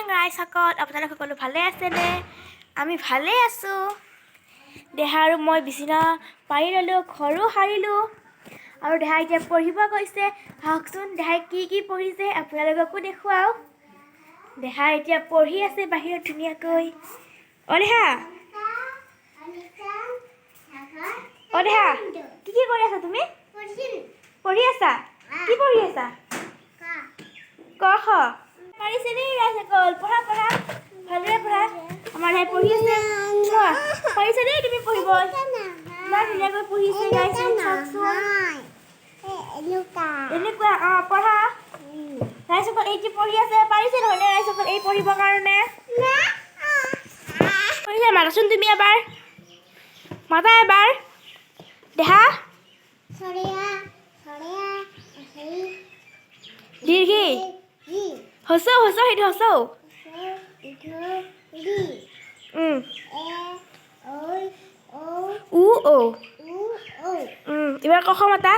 Morning ৰাইজসকল, আপোনালোক সকলো ভালে আছেনে? আমি ভালে আছোঁ। দেহা আৰু মই বিচনা পাৰি ল'লোঁ, ঘৰো সাৰিলোঁ আৰু দেহা এতিয়া পঢ়িব গৈছে। আহকচোন দেহাই কি পঢ়িছে আপোনালোককো দেখুৱাওঁ। দেহা এতিয়া পঢ়ি আছে বাহিৰত ধুনীয়াকৈ। দেহা দেহা কি কৰি আছা তুমি? পঢ়ি আছা? কি পঢ়ি আছা? ক খ পাৰিছে দেই ৰাইজসকল, পঢ়া ভালদৰে পঢ়া। আমাৰ দেহাই পঢ়ি আছে। পাৰিছে দেই তুমি পঢ়িব। ইমান ধুনীয়াকৈ পঢ়িছে গাইছোন, চাওকচোন। এনেকুৱা পঢ়া ৰাইজসকল। এইটি পঢ়ি আছে, পাৰিছে নহয়নে ৰাইজসকল এই পঢ়িবৰ কাৰণে? পাৰিছে? মাতাচোন তুমি এবাৰ, মাতা এবাৰ। দেহা দীৰ্ঘি হচৌ সেইটো হচৌ। এবাৰ ক খ মাতা।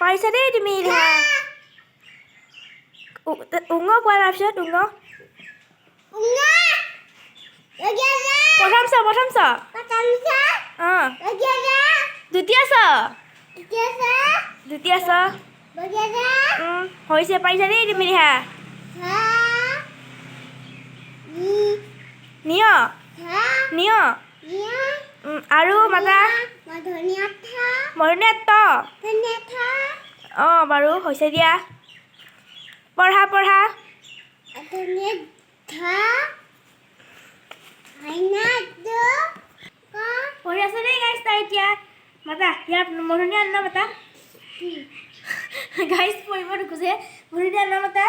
পাৰিছা দেই তুমি। দেহা উঙ কোৱা, তাৰপিছত উঙ প্ৰথম চ দ্বিতীয় ছ হৈছে। পাৰিছা দেই তুমি। দেহা নিয় আৰু মাতা। মৰণীয়া ত বাৰু হৈছে দিয়া। পঢ়া পঢ়ি আছে দেই গাইছ তাই। এতিয়া মাতা ইয়াত মৰণীয়া আন্ন মাতা। গাইছ পঢ়িব নোখোজে, মৰণীয়া আন্ন মাতা।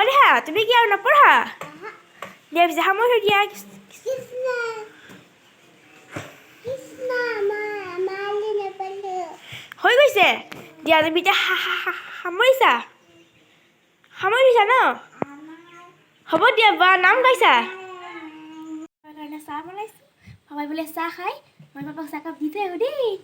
দেহা তুমি কি আৰু নপঢ়া? দিয়া পিছে সামৰি থৈ দিয়া। হৈ গৈছে দিয়া। তুমি এতিয়া সামৰি দিছা ন? হ'ব দিয়া। বা নাম গাইছা কাৰণে চাহ বনাইছোঁ। পাপাই বোলে চাহ খাই, মই পাপাক চাহকাপ দি থৈ আহোঁ দেই।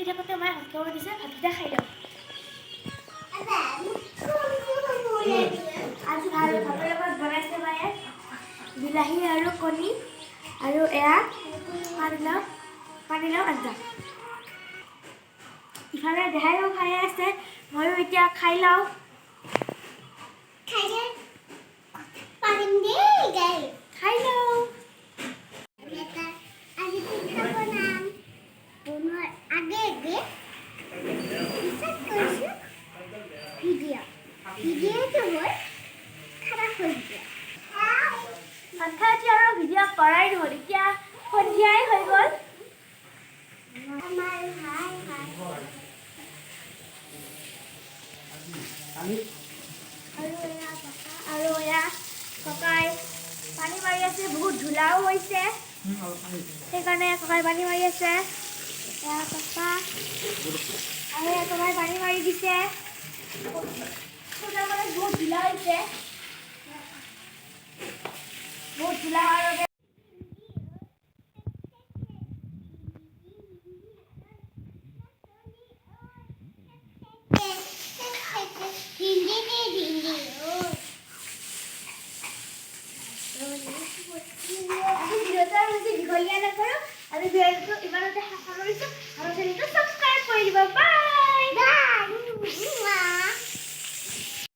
থাকোঁতে মায়ে ভাত খাব দিছে, ভাতকেইটা খাই লওঁ। আজি ভাতৰ লগত বনাইছে মায়ে বিলাহী আৰু কণী আৰু এয়া পানীলাও আঞ্জা। ইফালে দেহাইও খাই আছে, ময়ো এতিয়া খাই লওঁ। খাই লওঁ। ভাত খাই উঠি আৰু ভিডিঅ' কৰাই নহ'ল, এতিয়া সন্ধিয়াই হৈ গ'ল। আৰু এয়া ককাই পানী মাৰি আছে, বহুত ধূলাও হৈছে সেইকাৰণে ককাই পানী মাৰি আছে। এয়া ককা আৰু ককাই পানী মাৰি দিছে। বহুত ধূলা হৈছে, বহুত ধূলা হোৱাৰ বাবে ইমানতে সামৰিছোঁ আৰু চেনেলটো ছাবস্ক্ৰাইব কৰি দিব বাই।